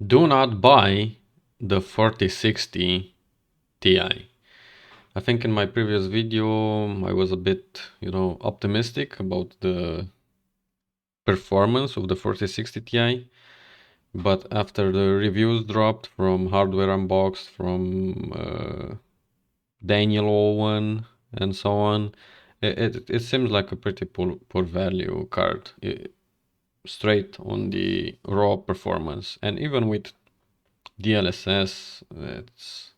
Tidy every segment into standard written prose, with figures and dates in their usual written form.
Do not buy the 4060 Ti. I think in my previous video I was a bit, optimistic about the performance of the 4060 Ti, but after the reviews dropped from Hardware Unboxed, from Daniel Owen, and so on, it seems like a pretty poor value card, straight on the raw performance, and even with DLSS, it's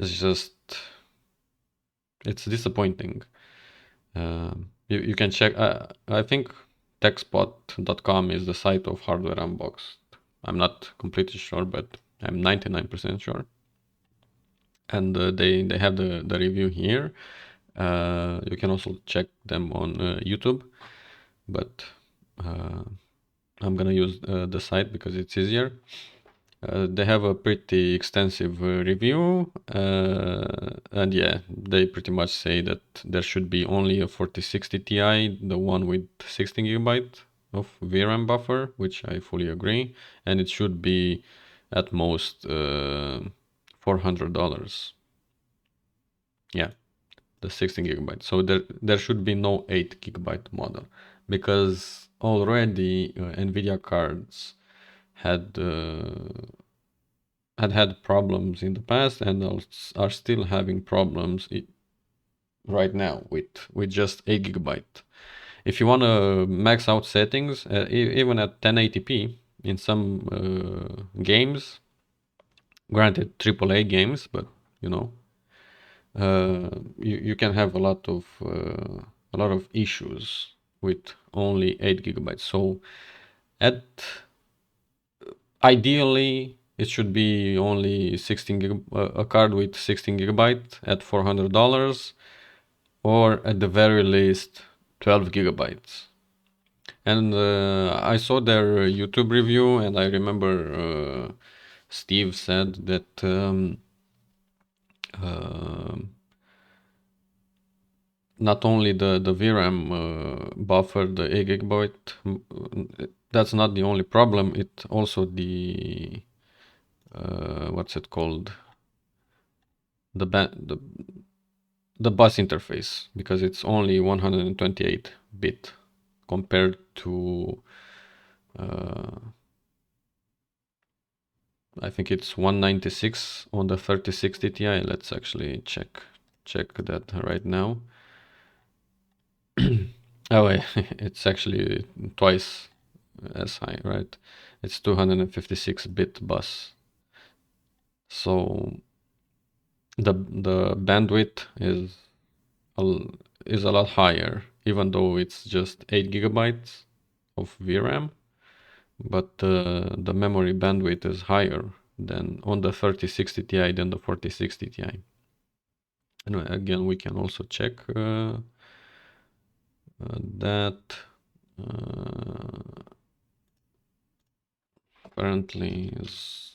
just it's disappointing. You can check. I think techspot.com is the site of Hardware Unboxed. I'm not completely sure, but I'm 99% sure. And they have the review here. You can also check them on YouTube, but uh, I'm gonna use the site because it's easier. They have a pretty extensive review, and yeah, they pretty much say that there should be only a 4060 Ti, the one with 16 gigabyte of VRAM buffer, which I fully agree, and it should be at most $400. Yeah, the 16 gigabyte. So there should be no 8 gigabyte model, because already NVIDIA cards had had problems in the past and are still having problems right now with just 8 gigabyte. If you want to max out settings, even at 1080p in some games, granted AAA games, but you know, you can have a lot of issues with only 8 gigabytes. So at ideally, it should be only 16 a card with 16 gigabyte at $400, or at the very least 12 gigabytes. And I saw their YouTube review, and I remember Steve said that uh, not only the VRAM buffer, the 8 gigabyte, that's not the only problem. It also the what's it called? The the bus interface, because it's only 128 bit compared to I think it's 196 on the 3060 Ti. Let's actually check that right now. Oh wait, it's actually twice as high, right? It's 256 bit bus. So the bandwidth a, is a lot higher, even though it's just 8 gigabytes of VRAM, but the memory bandwidth is higher than on the 3060 Ti than the 4060 Ti. Anyway, again, we can also check that apparently is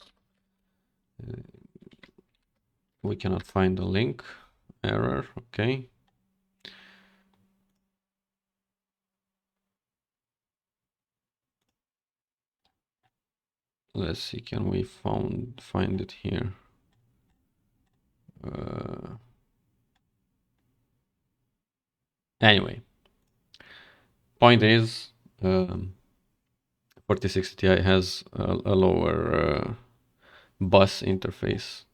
we cannot find the link. Error. Okay. Let's see, can we find it here? Anyway, point is, 4060 Ti has a lower bus interface,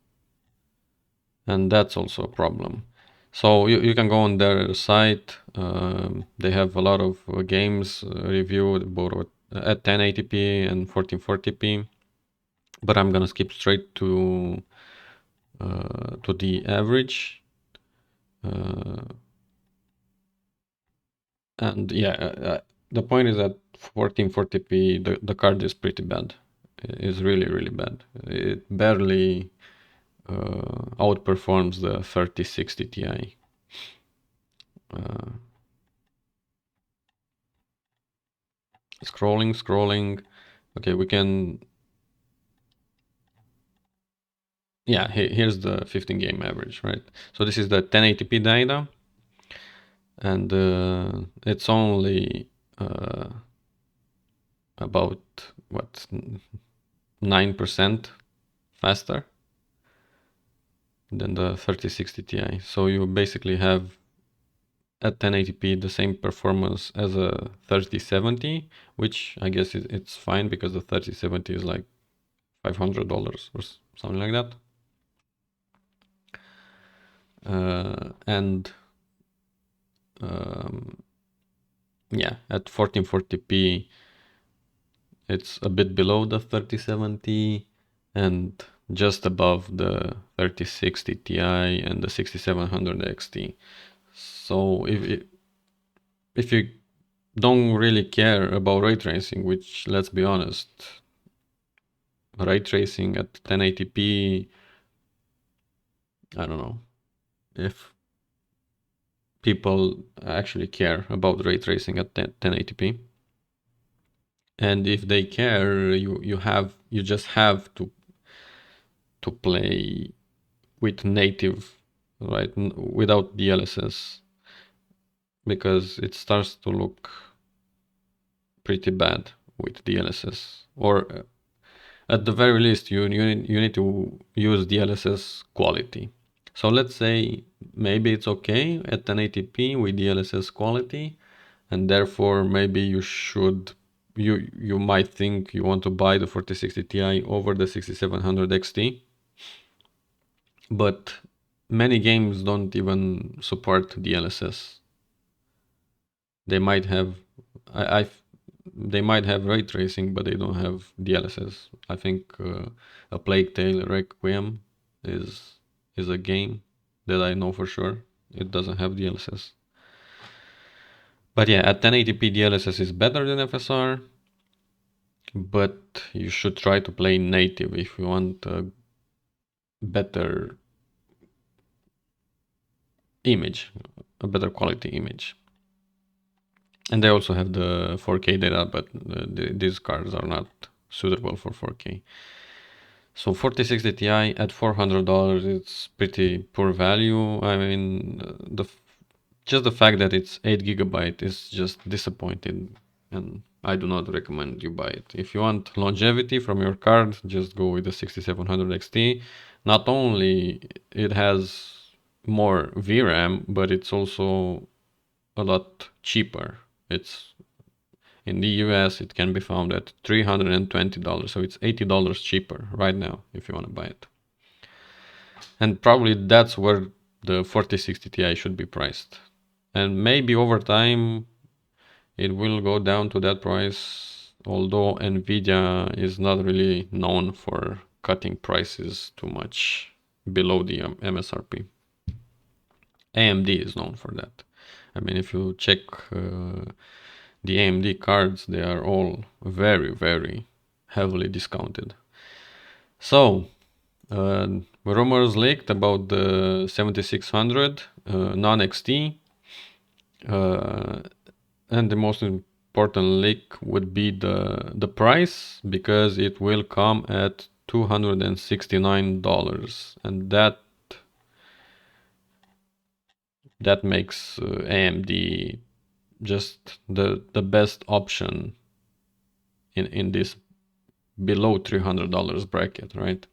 and that's also a problem. So you can go on their site. They have a lot of games reviewed both at 1080p and 1440p, but I'm gonna skip straight to the average. And yeah, the point is that 1440p, the card is pretty bad. It's really bad. It barely outperforms the 3060 Ti. Scrolling. Okay, we can. Yeah, here's the 15 game average, right? So this is the 1080p data, and it's only about what 9% faster than the 3060 Ti. So you basically have at 1080p the same performance as a 3070, which I guess it's fine because the 3070 is like $500 or something like that. And yeah, at 1440p it's a bit below the 3070 and just above the 3060 Ti and the 6700 XT. So if you don't really care about ray tracing, which, let's be honest, ray tracing at 1080p, I don't know if people actually care about ray tracing at 1080p. And if they care, you just have to play with native, right, without DLSS, because it starts to look pretty bad with DLSS. Or at the very least, you need to use DLSS quality. So let's say maybe it's okay at 1080p with DLSS quality, and therefore maybe you might think you want to buy the 4060 Ti over the 6700 XT. But many games don't even support DLSS. They might have they might have ray tracing, but they don't have DLSS. I think A Plague Tale Requiem is a game that I know for sure. It doesn't have DLSS. But yeah, at 1080p DLSS is better than FSR, but you should try to play native if you want a better image, a better quality image. And they also have the 4K data, but these cards are not suitable for 4K. So 4060 Ti at $400, it's pretty poor value. I mean, just the fact that it's 8 GB is just disappointing, and I do not recommend you buy it. If you want longevity from your card, just go with the 6700 XT. Not only it has more VRAM, but it's also a lot cheaper. It's in the US, it can be found at $320, so it's $80 cheaper right now if you want to buy it. And probably that's where the 4060 Ti should be priced. And maybe over time it will go down to that price, although NVIDIA is not really known for cutting prices too much below the MSRP. AMD is known for that. I mean, if you check the AMD cards, they are all very, very heavily discounted. So, rumors leaked about the 7600 non-XT, and the most important leak would be the price, because it will come at $269, and that makes AMD just the best option in this below $300 bracket, right?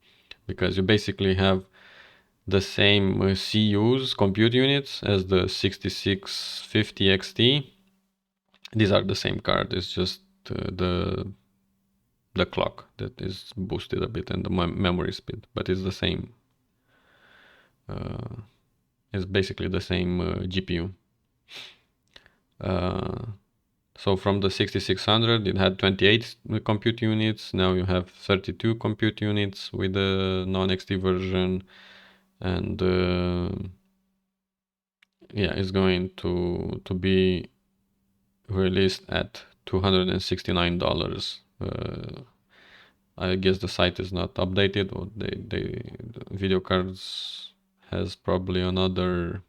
Because you basically have the same CUs, compute units, as the 6650 XT. These are the same card. It's just the clock that is boosted a bit and the memory speed, but it's the same. It's basically the same GPU. So from the 6600, it had 28 compute units. Now you have 32 compute units with the non-XT version, and yeah, it's going to be released at $269. I guess the site is not updated, or the video cards has probably another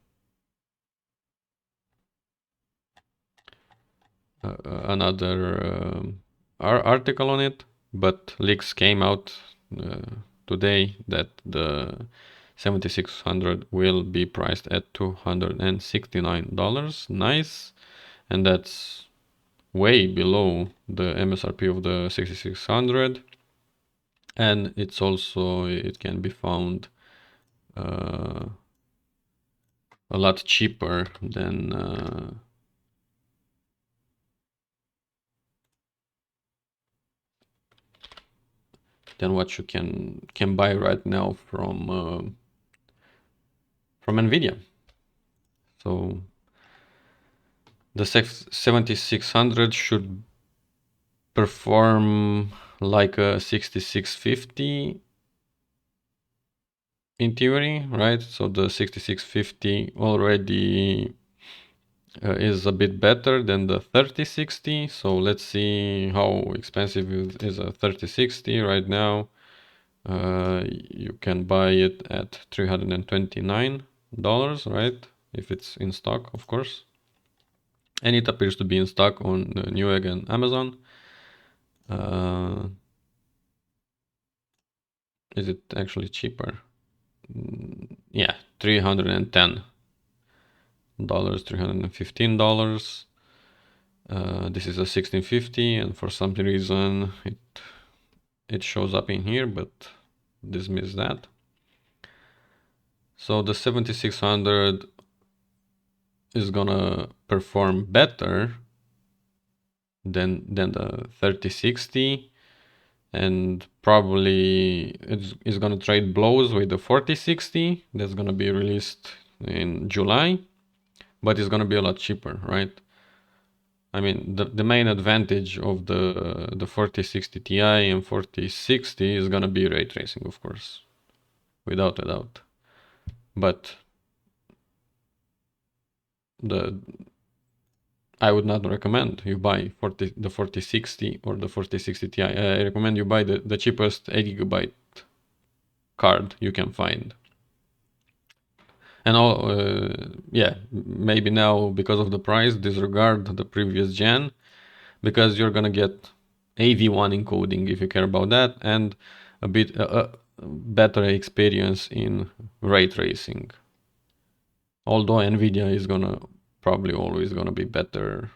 article on it, but leaks came out today that the 7600 will be priced at $269. Nice, and that's way below the MSRP of the 6600. and it can be found a lot cheaper than what you can buy right now from NVIDIA. So the 7600 should perform like a 6650 in theory, right? So the 6650 already is a bit better than the 3060. So let's see how expensive is a 3060 right now. You can buy it at $329, right? If it's in stock, of course. And it appears to be in stock on Newegg and Amazon. Is it actually cheaper? Yeah, $310, $315. This is a 1650, and for some reason it shows up in here, but dismiss that. So the 7600 is gonna perform better than the 3060, and probably it's gonna trade blows with the 4060 that's gonna be released in July, but it's gonna be a lot cheaper, right? I mean, the main advantage of the 4060 Ti and 4060 is gonna be ray tracing, of course, without a doubt. But I would not recommend you buy the 4060 or the 4060 Ti. I recommend you buy the cheapest 8 GB card you can find. And yeah, maybe now because of the price, disregard the previous gen, because you're gonna get AV1 encoding if you care about that, and a bit better experience in ray tracing. Although NVIDIA is gonna probably always gonna be better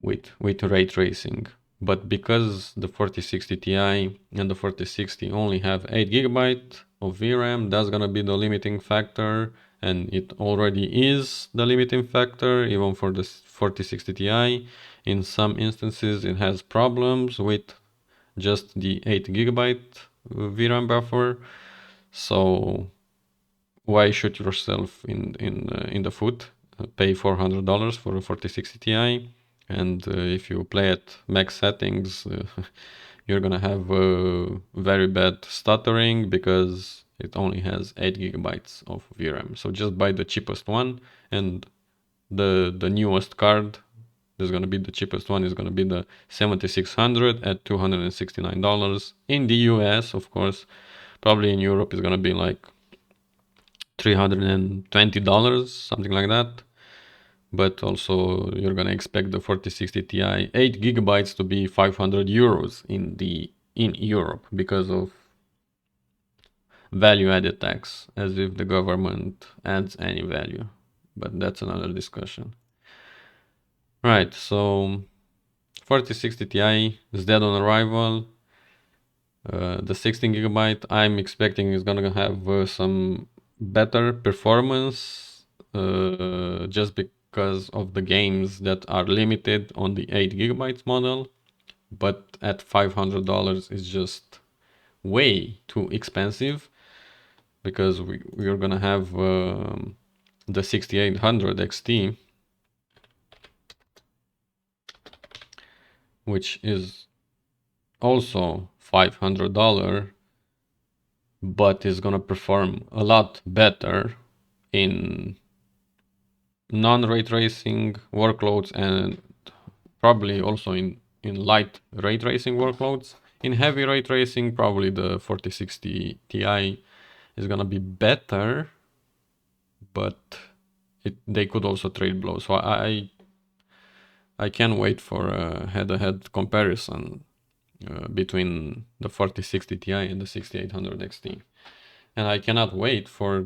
with ray tracing, but because the 4060 Ti and the 4060 only have 8 GB of VRAM, that's gonna be the limiting factor, and it already is the limiting factor even for the 4060 Ti. In some instances it has problems with just the 8 GB VRAM buffer, so why shoot yourself in the foot? Pay $400 for a 4060 Ti, and if you play at max settings, you're gonna have very bad stuttering because it only has 8 GB of VRAM. So just buy the cheapest one, and the newest card is gonna be the cheapest one is gonna be the 7600 at $269 in the US, of course. Probably in Europe is gonna be like $320, something like that. But also you're gonna expect the 4060 Ti 8 GB to be 500 euros in Europe because of value added tax, as if the government adds any value. But that's another discussion. Right, so 4060 Ti is dead on arrival. The 16 GB I'm expecting is gonna have some better performance, just because of the games that are limited on the 8 GB model, but at $500 is just way too expensive, because we're gonna have the 6800 XT, which is also $500, but is gonna perform a lot better in non-ray tracing workloads, and probably also in light ray tracing workloads. In heavy ray tracing, probably the 4060 Ti is gonna be better, but they could also trade blows. So I can't wait for a head-to-head comparison between the 4060 Ti and the 6800 XT. And I cannot wait for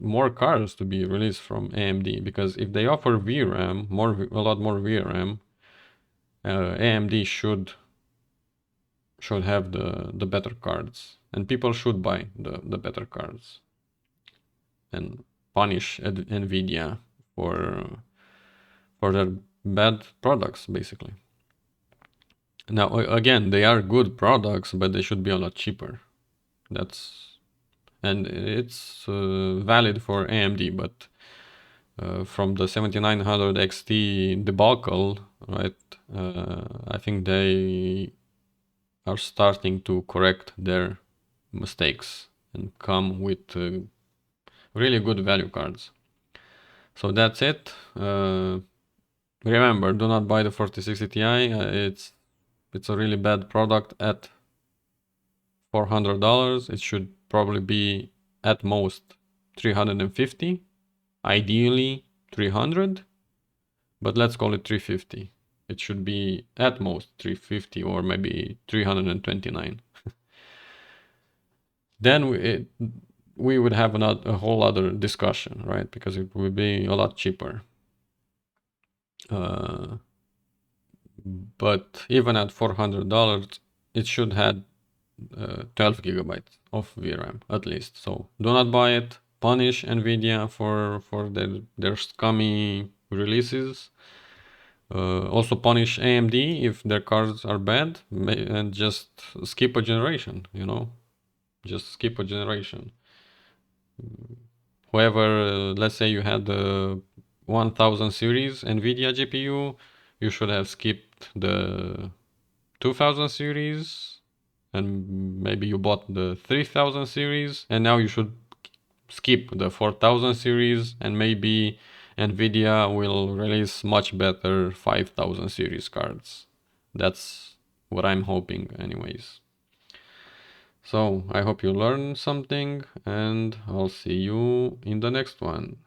more cards to be released from AMD, because if they offer VRAM, a lot more VRAM, AMD should should have the better cards, and people should buy the better cards and punish NVIDIA for their bad products, basically. Now, again, they are good products, but they should be a lot cheaper. And it's valid for AMD, but from the 7900 XT debacle, right? I think they are starting to correct their mistakes and come with really good value cards. So that's it. Remember, do not buy the 4060 Ti. It's a really bad product at $400. It should probably be at most 350, ideally 300, but let's call it 350. It should be at most 350 or maybe 329. Then we would have a whole other discussion, right? Because it would be a lot cheaper. But even at $400, it should have 12 gigabytes of VRAM at least. So do not buy it. Punish NVIDIA for their scummy releases. Also punish AMD if their cards are bad, and just skip a generation, you know? Just skip a generation. Whoever, let's say you had the 1000 series NVIDIA GPU, you should have skipped the 2000 series, and maybe you bought the 3000 series, and now you should skip the 4000 series, and maybe NVIDIA will release much better 5000 series cards. That's what I'm hoping anyways. So I hope you learned something, and I'll see you in the next one.